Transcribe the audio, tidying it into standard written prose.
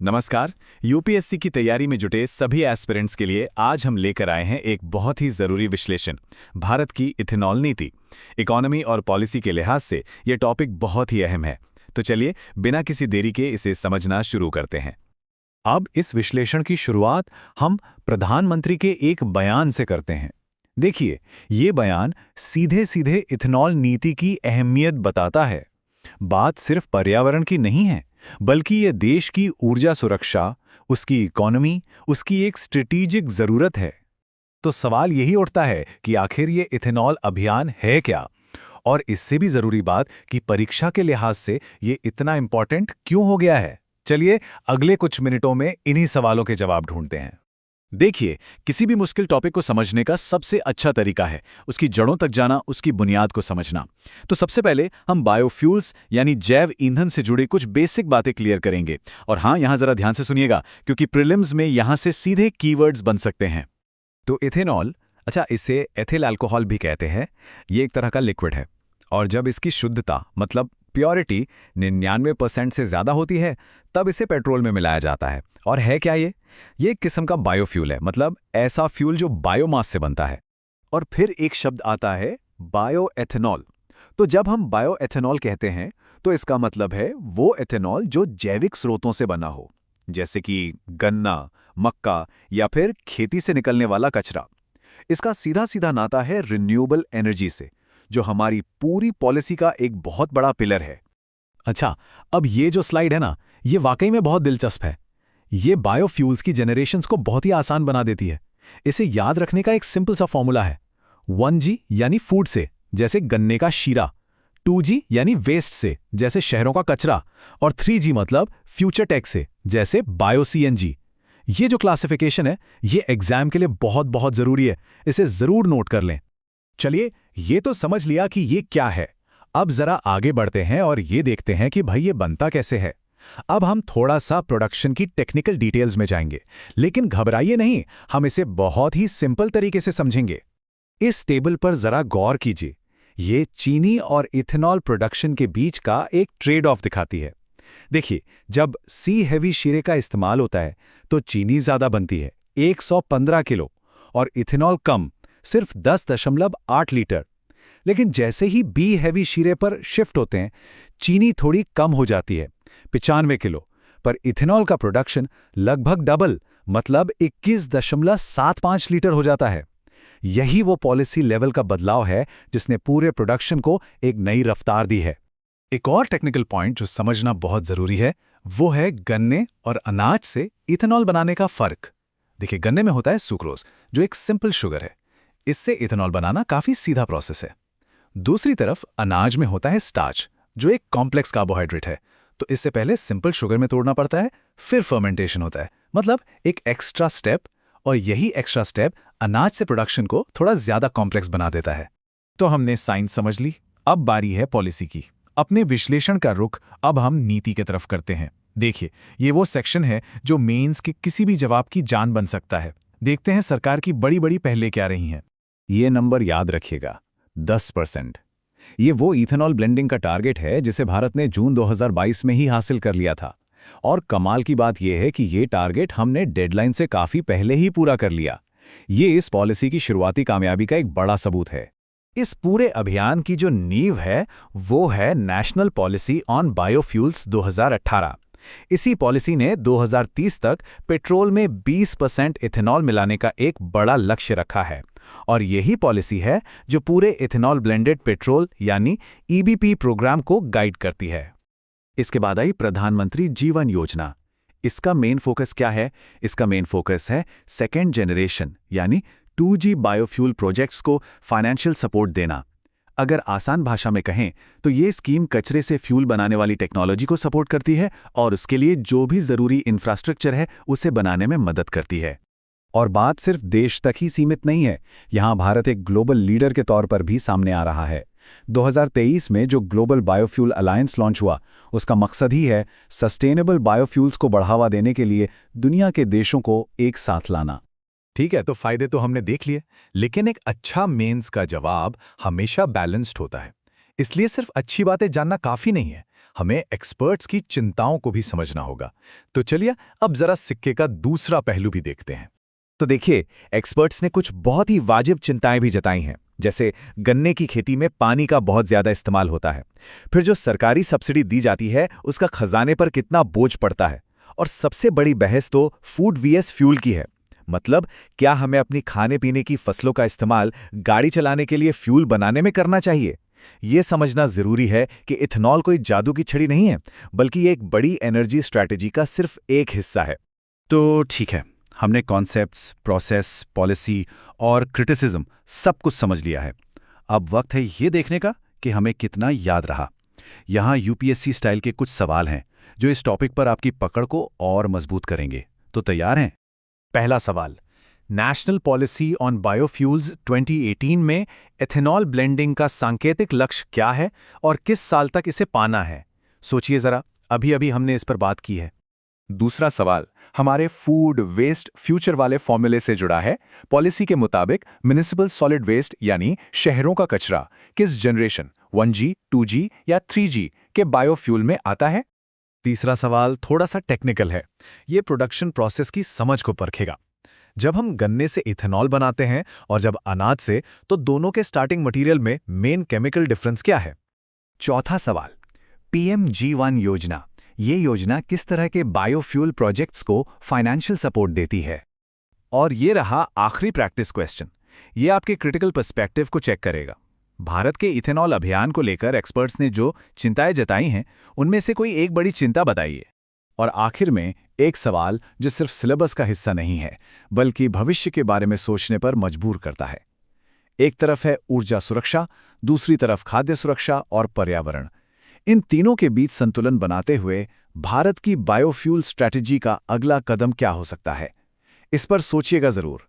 नमस्कार। यूपीएससी की तैयारी में जुटे सभी एस्पिरेंट्स के लिए आज हम लेकर आए हैं एक बहुत ही जरूरी विश्लेषण, भारत की इथेनॉल नीति। इकोनॉमी और पॉलिसी के लिहाज से ये टॉपिक बहुत ही अहम है। तो चलिए बिना किसी देरी के इसे समझना शुरू करते हैं। अब इस विश्लेषण की शुरुआत हम प्रधानमंत्री के एक बयान से करते हैं। देखिए, ये बयान सीधे सीधे इथेनॉल नीति की अहमियत बताता है। बात सिर्फ पर्यावरण की नहीं है, बल्कि ये देश की ऊर्जा सुरक्षा, उसकी इकोनॉमी, उसकी एक स्ट्रेटेजिक जरूरत है। तो सवाल यही उठता है कि आखिर ये इथेनॉल अभियान है क्या? और इससे भी जरूरी बात कि परीक्षा के लिहाज से ये इतना इंपॉर्टेंट क्यों हो गया है? चलिए अगले कुछ मिनटों में इन्हीं सवालों के जवाब ढूंढते हैं। देखिए, किसी भी मुश्किल टॉपिक को समझने का सबसे अच्छा तरीका है उसकी जड़ों तक जाना, उसकी बुनियाद को समझना। तो सबसे पहले हम बायोफ्यूल्स यानी जैव ईंधन से जुड़ी कुछ बेसिक बातें क्लियर करेंगे। और हाँ, यहां जरा ध्यान से सुनिएगा, क्योंकि प्रीलिम्स में यहां से सीधे कीवर्ड्स बन सकते हैं। तो इथेनॉल, अच्छा इसे एथिल अल्कोहल भी कहते हैं, ये एक तरह का लिक्विड है। और जब इसकी शुद्धता मतलब प्योरिटी 99% से ज़्यादा होती है, तब इसे पेट्रोल में मिलाया जाता है। और है क्या ये? ये एक किस्म का बायोफ्यूल है, मतलब ऐसा फ्यूल जो बायोमास से बनता है। और फिर एक शब्द आता है बायोएथेनॉल। तो जब हम बायोएथेनॉल कहते हैं तो इसका मतलब है वो एथेनॉल जो जैविक स्रोतों से बना हो, जैसे कि गन्ना, मक्का या फिर खेती से निकलने वाला कचरा। इसका सीधा सीधा नाता है रिन्यूएबल एनर्जी से, जो हमारी पूरी पॉलिसी का एक बहुत बड़ा पिलर है। अच्छा, अब ये जो स्लाइड है ना, ये वाकई में बहुत दिलचस्प है। ये बायोफ्यूल्स की जनरेशंस को बहुत ही आसान बना देती है। इसे याद रखने का एक सिंपल सा फॉर्मूला है। 1G यानी फूड से, जैसे गन्ने का शीरा। 2G यानी वेस्ट से, जैसे शहरों का कचरा। और 3G मतलब फ्यूचर टेक से, जैसे बायो सीएनजी। ये जो क्लासिफिकेशन है, ये एग्जाम के लिए बहुत बहुत जरूरी है। इसे जरूर नोट कर लें। चलिए, ये तो समझ लिया कि ये क्या है। अब जरा आगे बढ़ते हैं और ये देखते हैं कि भाई ये बनता कैसे है। अब हम थोड़ा सा प्रोडक्शन की टेक्निकल डिटेल्स में जाएंगे, लेकिन घबराइए नहीं, हम इसे बहुत ही सिंपल तरीके से समझेंगे। इस टेबल पर जरा गौर कीजिए। ये चीनी और इथेनॉल प्रोडक्शन के बीच का एक ट्रेड ऑफ दिखाती है। देखिए, जब सी हेवी शीरे का इस्तेमाल होता है तो चीनी ज्यादा बनती है, 115 किलो, और इथेनॉल कम, सिर्फ 10.8 लीटर। लेकिन जैसे ही बी हैवी शीरे पर शिफ्ट होते हैं, चीनी थोड़ी कम हो जाती है, 95 किलो, पर इथेनॉल का प्रोडक्शन लगभग डबल, मतलब 21.75 लीटर हो जाता है। यही वो पॉलिसी लेवल का बदलाव है जिसने पूरे प्रोडक्शन को एक नई रफ्तार दी है। एक और टेक्निकल पॉइंट जो समझना बहुत जरूरी है, वो है गन्ने और अनाज से इथेनॉल बनाने का फर्क। देखिए, गन्ने में होता है सुक्रोज, जो एक सिंपल शुगर है। इससे इथेनॉल बनाना काफी सीधा प्रोसेस है। दूसरी तरफ अनाज में होता है स्टार्च, जो एक कॉम्प्लेक्स कार्बोहाइड्रेट है। तो इससे पहले सिंपल शुगर में तोड़ना पड़ता है, फिर फर्मेंटेशन होता है, मतलब एक एक्स्ट्रा स्टेप। और यही एक्स्ट्रा स्टेप अनाज से प्रोडक्शन को थोड़ा ज्यादा कॉम्प्लेक्स बना देता है। तो हमने साइंस समझ ली, अब बारी है पॉलिसी की। अपने विश्लेषण का रुख अब हम नीति की तरफ करते हैं। देखिए, ये वो सेक्शन है जो मेंस के किसी भी जवाब की जान बन सकता है। देखते हैं सरकार की बड़ी बड़ी पहले क्या रही हैं। ये नंबर याद रखिएगा, 10%। ये वो इथेनॉल ब्लेंडिंग का टारगेट है जिसे भारत ने जून 2022 में ही हासिल कर लिया था। और कमाल की बात यह है कि ये टारगेट हमने डेडलाइन से काफी पहले ही पूरा कर लिया। ये इस पॉलिसी की शुरुआती कामयाबी का एक बड़ा सबूत है। इस पूरे अभियान की जो नींव है, वो है नेशनल पॉलिसी ऑन बायोफ्यूल्स 2018। इसी पॉलिसी ने 2030 तक पेट्रोल में 20% इथेनॉल मिलाने का एक बड़ा लक्ष्य रखा है। और यही पॉलिसी है जो पूरे इथेनॉल ब्लेंडेड पेट्रोल यानी ईबीपी प्रोग्राम को गाइड करती है। इसके बाद आई प्रधानमंत्री जीवन योजना। इसका मेन फोकस क्या है? इसका मेन फोकस है सेकेंड जनरेशन यानी 2G बायोफ्यूल प्रोजेक्ट्स को फाइनेंशियल सपोर्ट देना। अगर आसान भाषा में कहें तो ये स्कीम कचरे से फ्यूल बनाने वाली टेक्नोलॉजी को सपोर्ट करती है और उसके लिए जो भी जरूरी इंफ्रास्ट्रक्चर है उसे बनाने में मदद करती है। और बात सिर्फ देश तक ही सीमित नहीं है, यहाँ भारत एक ग्लोबल लीडर के तौर पर भी सामने आ रहा है। 2023 में जो ग्लोबल बायोफ्यूल अलायंस लॉन्च हुआ, उसका मकसद ही है सस्टेनेबल बायोफ्यूल्स को बढ़ावा देने के लिए दुनिया के देशों को एक साथ लाना। ठीक है, तो फायदे तो हमने देख लिए, लेकिन एक अच्छा मेंस का जवाब हमेशा बैलेंस्ड होता है। इसलिए सिर्फ अच्छी बातें जानना काफी नहीं है, हमें एक्सपर्ट्स की चिंताओं को भी समझना होगा। तो चलिए अब जरा सिक्के का दूसरा पहलू भी देखते हैं। तो देखिए, एक्सपर्ट्स ने कुछ बहुत ही वाजिब चिंताएं भी जताई हैं, जैसे गन्ने की खेती में पानी का बहुत ज्यादा इस्तेमाल होता है, फिर जो सरकारी सब्सिडी दी जाती है उसका खजाने पर कितना बोझ पड़ता है, और सबसे बड़ी बहस तो फूड वीएस फ्यूल की है। मतलब क्या हमें अपनी खाने पीने की फसलों का इस्तेमाल गाड़ी चलाने के लिए फ्यूल बनाने में करना चाहिए? ये समझना जरूरी है कि इथेनॉल कोई जादू की छड़ी नहीं है, बल्कि ये एक बड़ी एनर्जी स्ट्रैटेजी का सिर्फ एक हिस्सा है। तो ठीक है, हमने कॉन्सेप्ट्स, प्रोसेस, पॉलिसी और क्रिटिसिज्म सब कुछ समझ लिया है। अब वक्त है ये देखने का कि हमें कितना याद रहा। यहाँ यूपीएससी स्टाइल के कुछ सवाल हैं जो इस टॉपिक पर आपकी पकड़ को और मजबूत करेंगे। तो तैयार हैं? पहला सवाल, नेशनल पॉलिसी ऑन बायोफ्यूल्स 2018 में एथेनॉल ब्लेंडिंग का सांकेतिक लक्ष्य क्या है और किस साल तक इसे पाना है? सोचिए जरा, अभी अभी हमने इस पर बात की है। दूसरा सवाल हमारे फूड वेस्ट फ्यूचर वाले फॉर्मूले से जुड़ा है। पॉलिसी के मुताबिक म्युनिसिपल सॉलिड वेस्ट यानी शहरों का कचरा किस जनरेशन 1G, 2G या 3G के बायोफ्यूल में आता है? तीसरा सवाल थोड़ा सा टेक्निकल है, ये प्रोडक्शन प्रोसेस की समझ को परखेगा। जब हम गन्ने से इथेनॉल बनाते हैं और जब अनाज से, तो दोनों के स्टार्टिंग मटेरियल में मेन केमिकल डिफरेंस क्या है? चौथा सवाल, PMG1 योजना, ये योजना किस तरह के बायोफ्यूल प्रोजेक्ट्स को फाइनेंशियल सपोर्ट देती है? और ये रहा आखिरी प्रैक्टिस क्वेश्चन, ये आपके क्रिटिकल पर्सपेक्टिव को चेक करेगा। भारत के इथेनॉल अभियान को लेकर एक्सपर्ट्स ने जो चिंताएं जताई हैं, उनमें से कोई एक बड़ी चिंता बताइए। और आखिर में एक सवाल जो सिर्फ सिलेबस का हिस्सा नहीं है, बल्कि भविष्य के बारे में सोचने पर मजबूर करता है। एक तरफ है ऊर्जा सुरक्षा, दूसरी तरफ खाद्य सुरक्षा और पर्यावरण। इन तीनों के बीच संतुलन बनाते हुए भारत की बायोफ्यूल स्ट्रैटेजी का अगला कदम क्या हो सकता है? इस पर सोचिएगा जरूर।